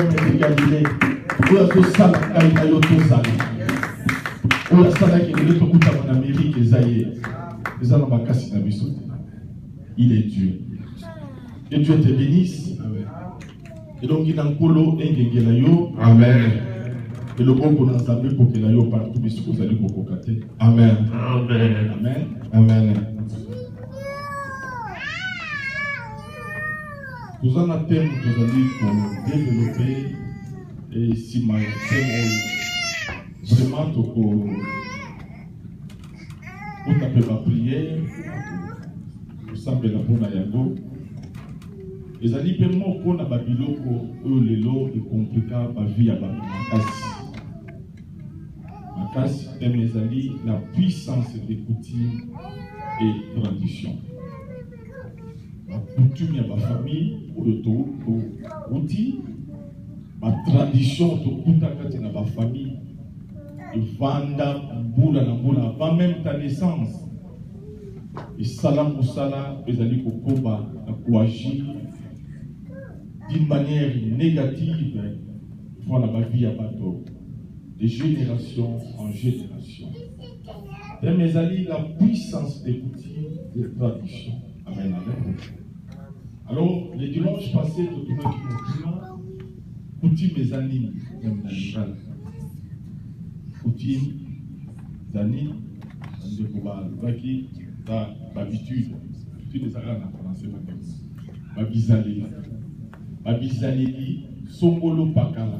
de Galilée. Où est-ce que ça la caille à l'autre. Où est-ce que les autres coûtent en Amérique, Esaïe. Les gens n'ont pas cassé la vie. Il est Dieu. Que Dieu te bénisse. Et donc, il y a un polo et un Amen. Et le bon qu'on a savé pour qu'il aille partout, mais ce que vous allez pour cocater. Amen. Amen. Amen. Amen. Nous en avons thème que vous allez pour développer et si ma thème vraiment pour taper ma prière, pour savoir la bonne ayago. Les alliés paiement qu'on a babiloko, eux les lots et compliquant ma vie à Makassi. Makassi aime les alliés la puissance des coutumes et traditions. La coutume de ma famille, ou de tout, outil, ma tradition, tout couta dans ma famille, et vanda, boula, avant même ta naissance. Et salam ou salam, les alliés kokoba, la kouaji, d'une manière négative, voilà ma vie à bateau, de génération en génération. Et mes amis, la puissance des coutumes, des traditions. Amen, amen. Alors, le dimanche passé, tout le monde qui m'a coutume mes amis, même dans le coutume, mes amis, d'habitude, toutes les arabes en français, ma bizarrerie. Babizaleli, Songolo Pakala.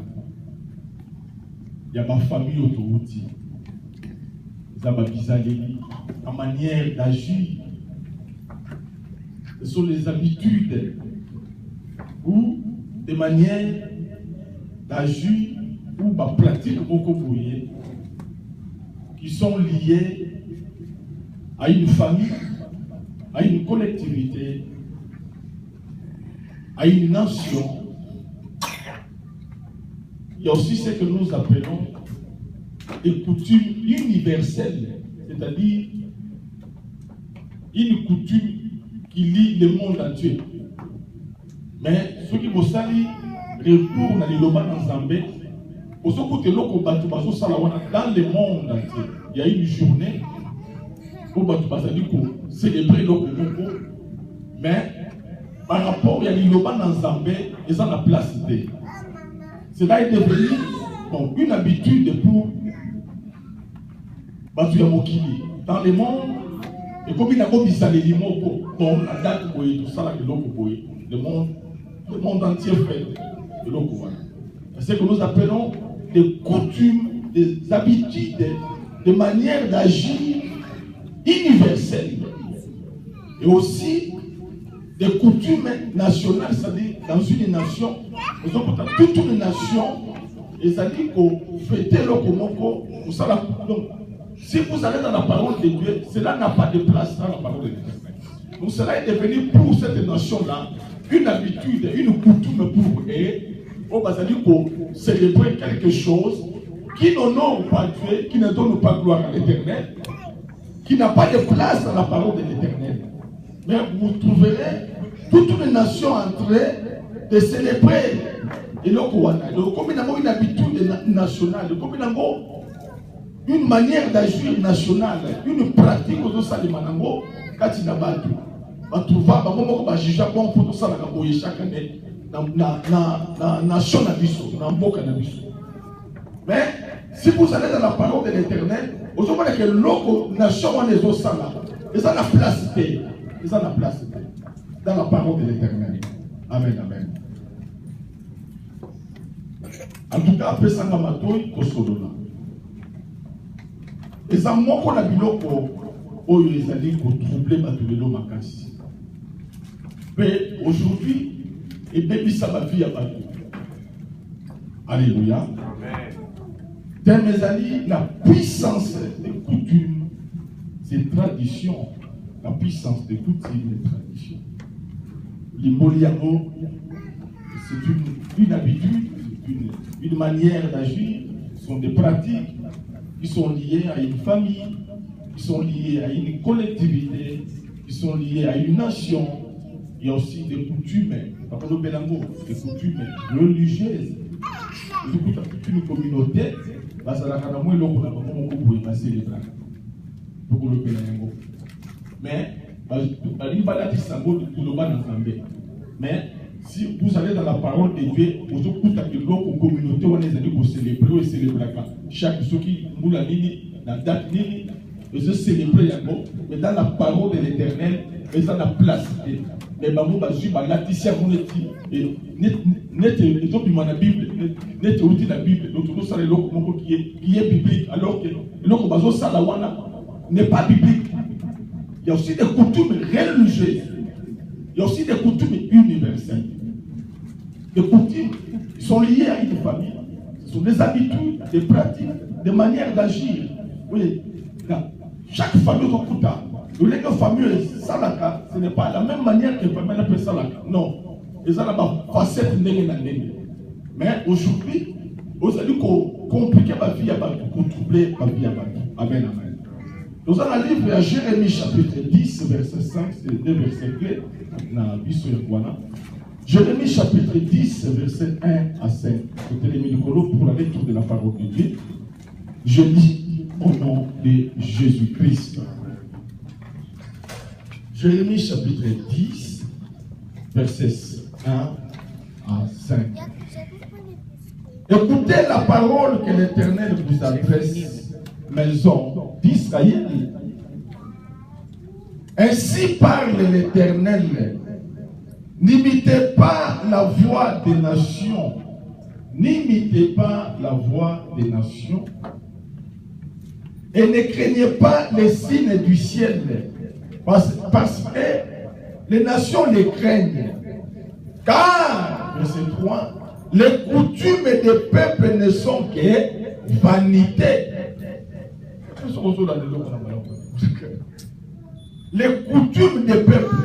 Il y a ma famille autoroute. Il y a Babizaleli, la manière d'agir. Ce sont les habitudes ou des manières d'agir ou de pratiques qui sont liées à une famille, à une collectivité, à une nation. Il y a aussi ce que nous appelons des coutumes universelles, c'est-à-dire une coutume qui lie le monde entier. Mais ceux qui vont salir retournent à l'Iloba dans Zambé, pour ceux qui dans le monde entier, il y a une journée pour célébrer le Congo, mais par rapport à l'Iloba dans Zambé, ils ont la place D. Cela est devenu une habitude pour Batuyamokili. Dans le monde, et comme il a comme ça les limons, dans la date où tout ça, le monde entier fait de l'eau. C'est ce que nous appelons des coutumes, des habitudes, des manières d'agir universelles. Et aussi des coutumes nationales, c'est-à-dire dans une nation, toute une nation, et c'est-à-dire qu'on fêtait le Komoko, donc si vous allez dans la parole de Dieu, cela n'a pas de place dans la parole de Dieu. Donc cela est devenu pour cette nation-là une habitude, une coutume pour eux, on va dire pour célébrer quelque chose qui n'honore pas Dieu, qui ne donne pas gloire à l'Éternel, qui n'a pas de place dans la parole de l'Éternel. Mais vous trouverez toute une nation en train de célébrer et le Kouana. Comme il y a une habitude nationale, comme il y a une manière d'agir nationale, une pratique de Salimanango, quand il y a battu. On trouve pas, on va juger bon pour tout ça, chaque année, dans la nation dans le mais si vous allez dans la parole de l'Éternel, vous savez que l'autre nation a les autres là. Ils ont la place paix. Ils ont la place paix. Dans la parole de l'Éternel. Amen, amen. En tout cas, après ça, on a Kosolona. Et ça, moi, qu'on a vu l'autre, ils ont dit qu'on troublait Matulelo Makassi. Mais aujourd'hui, et depuis ça va vie à Batou. Alléluia. Dans mes amis, la puissance des coutumes, des traditions, la puissance des coutumes et des traditions. L'imboliamo, c'est une habitude, une manière d'agir, ce sont des pratiques qui sont liées à une famille, qui sont liées à une collectivité, qui sont liées à une nation. Il y a aussi des coutumes, des coutumes religieuses, toute une communauté, parce que la canamoué, l'eau, on a beaucoup de célébrer. Beaucoup de pénègres. Mais, il va la distinguer de tout le monde ensemble. Mais, si vous allez dans la parole de Dieu, vous avez que l'autre communauté, on est allé pour célébrer et célébrer. Chaque ce qui nous l'a dit, la date, ils ont célébré, mais dans la parole de l'Éternel, ils ont la place. Mais maman va suivre la tissé à mon éthique. Et net et donc dans la Bible, net outil la Bible, donc tout ça qui est biblique, alors que l'autre bazo salawana n'est pas biblique. Il y a aussi des coutumes religieuses. Il y a aussi des coutumes universelles. Les coutumes sont liées à une famille. Ce sont des habitudes, des pratiques, des manières d'agir. Oui, chaque famille est coutume. Le famille salaka, ce n'est pas la même manière que la famille appelle salaka. Non. Ils ont la facette n'engé. Mais aujourd'hui, vous allez compliquer ma vie à battre, pour troubler ma vie à battre. Amen, amen. Nous allons lire livre à Jérémie chapitre 10, verset 5, c'est les deux versets clés. Jérémie chapitre 10, verset 1 à 5. C'était les médicolos pour la lecture de la parole de Dieu. Je lis au nom de Jésus-Christ. Jérémie chapitre 10, verset 1 à 5. Écoutez la parole que l'Éternel vous adresse, maison d'Israël. Ainsi parle l'Éternel. N'imitez pas la voix des nations. N'imitez pas la voix des nations. Et ne craignez pas les signes du ciel. Parce que les nations les craignent. Car, verset 3, les coutumes des peuples ne sont que vanité. Les coutumes des peuples.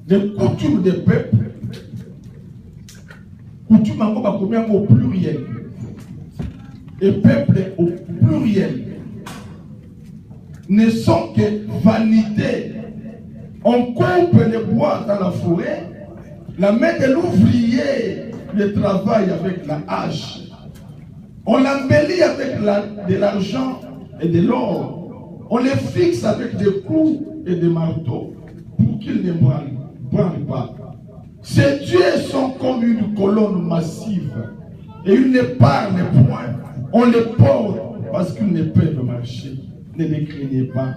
Les coutumes des peuples. Coutumes encore combien au pluriel. Et peuple au pluriel. Ne sont que vanité. On coupe les bois dans la forêt, la main de l'ouvrier le travail avec la hache. On l'embellit avec de l'argent et de l'or. On les fixe avec des clous et des marteaux pour qu'ils ne branlent pas. Ces dieux sont comme une colonne massive et ils ne parlent point. On les porte parce qu'ils ne peuvent marcher. Ne les craignez pas,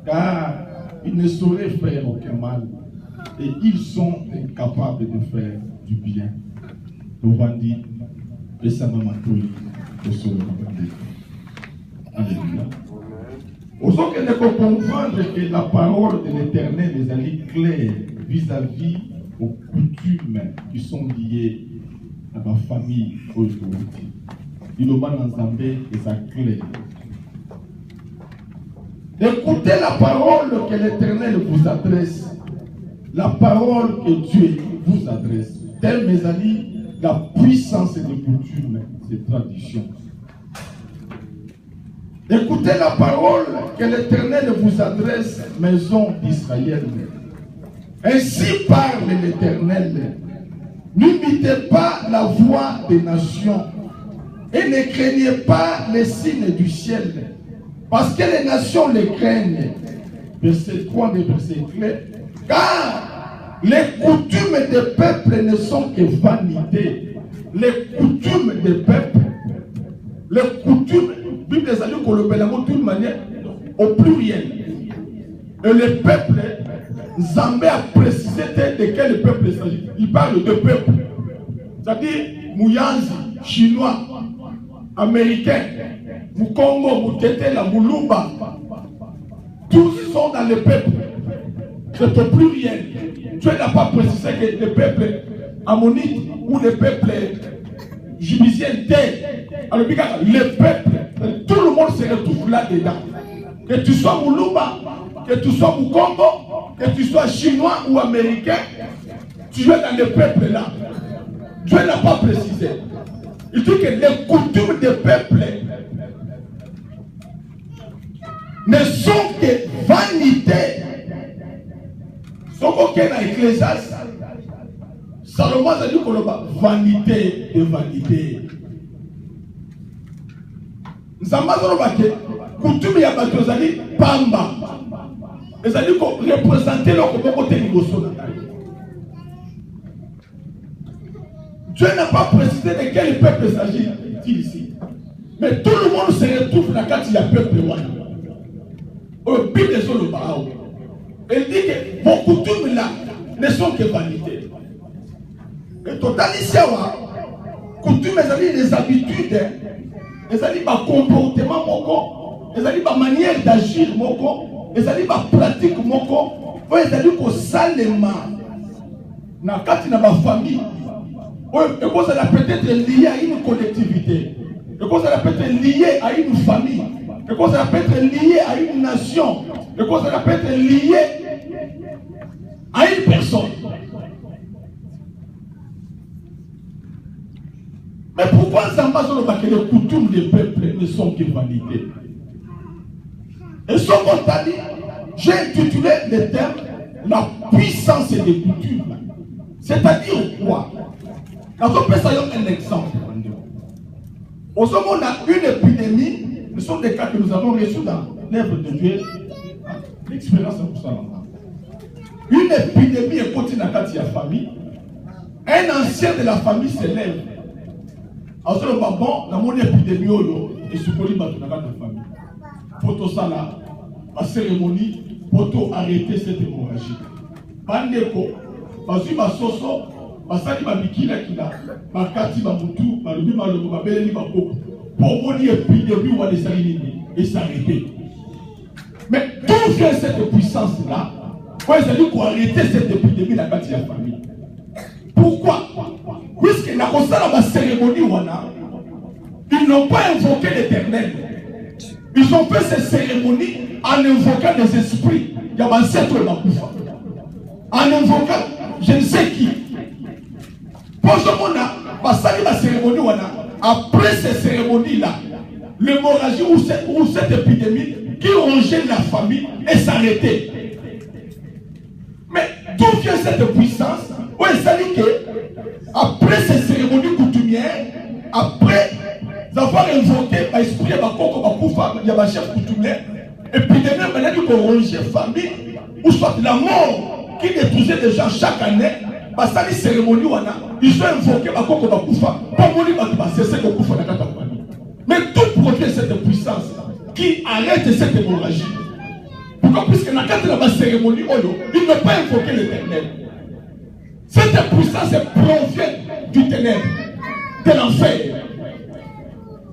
car ils ne sauraient faire aucun mal et ils sont incapables de faire du bien. Alléluia. Aujourd'hui, il faut comprendre que la parole de l'Éternel est allée claire vis-à-vis aux coutumes qui sont liées à ma famille aujourd'hui. Il y a un ensemble et ça clair. Écoutez la parole que l'Éternel vous adresse. La parole que Dieu vous adresse. Telle, mes amis, la puissance des coutumes, des traditions. Écoutez la parole que l'Éternel vous adresse, maison d'Israël. Ainsi parle l'Éternel. N'imitez pas la voix des nations et ne craignez pas les signes du ciel. Parce que les nations les craignent. Verset 3 des versets clés. Car les coutumes des peuples ne sont que vanité. Les coutumes des peuples. Les coutumes, Bible des alliés qu'on le pèle d'une manière au pluriel. Et le peuple, Zambé a précisé de quel peuple il s'agit. Il parle de peuple. C'est-à-dire Mouyanzi, chinois, américain, Mukongo, Moutetela, Moulumba, tous sont dans le peuple. C'est au pluriel. Dieu n'a pas précisé que le peuple ammonite ou le peuple jibisien était. Alors, le peuple, tout le monde se retrouve là-dedans. Que tu sois Moulumba, que tu sois Mukongo, que tu sois chinois ou américain, tu es dans le peuple là. Dieu n'a pas précisé. Il dit que les coutumes des peuples ne sont que vanité. Sauf qu'aucun dans l'Ecclésiaste Salomon a dit que vanité de vanité. Coutume ya bato ezali pamba. Ezali ko représenter leur côté niveau. Dieu n'a pas précisé de quel peuple s'agit-il ici. Mais tout le monde se retrouve dans quand il y a peuple. Au Bible est sur le Bahaou. Elle dit que vos coutumes là ne sont que vanité. Et total ici, coutumes, les habitudes, les comportements, les manières d'agir, les pratiques, les salema. Dans la famille, ça peut être lié à une collectivité. Ça peut être lié à une famille. Ça peut être lié à une nation. Ça peut être lié à une personne. Mais pourquoi que les coutumes des peuples ne sont que vanité? Et son dit, j'ai intitulé le terme la puissance des coutumes. C'est-à-dire quoi? Quand on peut savoir un exemple. Au moment où on a une épidémie, ce sont des cas que nous avons reçus dans l'œuvre de Dieu. L'expérience est pour ça. Une épidémie est continue dans la famille. Un ancien de la famille s'élève. Alors, c'est le bon, dans mon épidémie, et ce qu'on dit dans la famille. Pour ça, la cérémonie, pour arrêter cette hémorragie. Bandeko, parce que ma soso, basali babikila kila, bakati bamutu, balubi maloko, babeleli bakoko. Pour mon épidémie, on va les salir et s'arrêter. Mais d'où vient cette puissance-là? Pourquoi ils ont dit qu'on arrêter cette épidémie dans la famille? Pourquoi? Puisque la cérémonie, ils n'ont pas invoqué l'Éternel. Ils ont fait ces cérémonies en invoquant des esprits. Il y a en invoquant je ne sais qui. Pour ce moment, la cérémonie, après ces cérémonies-là, l'hémorragie ou cette épidémie qui rongeait la famille et s'arrêtait. Mais d'où vient cette puissance? Oui, ça dit que après ces cérémonies coutumières, après avoir invoqué l'esprit de la chef coutumière, épidémie maintenant qu'on rongeait la famille, ou soit la mort qui détruisait les gens chaque année, les cérémonies, ils ont invoqué la Koko Bakoufa, pour mourir, cesser de Koufa dans la famille. Mais d'où provient cette puissance qui arrête cette hémorragie? Pourquoi? Puisque dans la cérémonie, ils n'ont pas invoqué l'Éternel. Cette puissance provient du ténèbre, de l'enfer.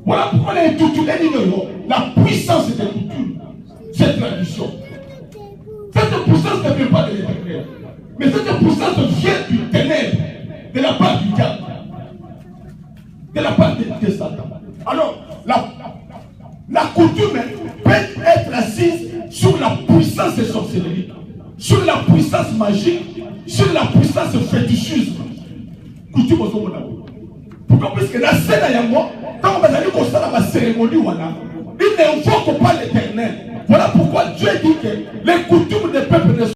Voilà pourquoi on a intitulé la puissance des coutumes, cette tradition. Cette puissance ne vient pas de l'Éternel, mais cette puissance vient du ténèbre, de la part du diable, de la part de Satan. Alors, la coutume peut être assise sur la puissance de sorcellerie, sur la puissance magique, sur la puissance fétichisme. Coutume au monde. Pourquoi? Parce que la scène à moi, quand on a dit qu'on s'en a la cérémonie, il n'invoque pas l'Éternel. Voilà pourquoi Dieu dit que les coutumes des peuples ne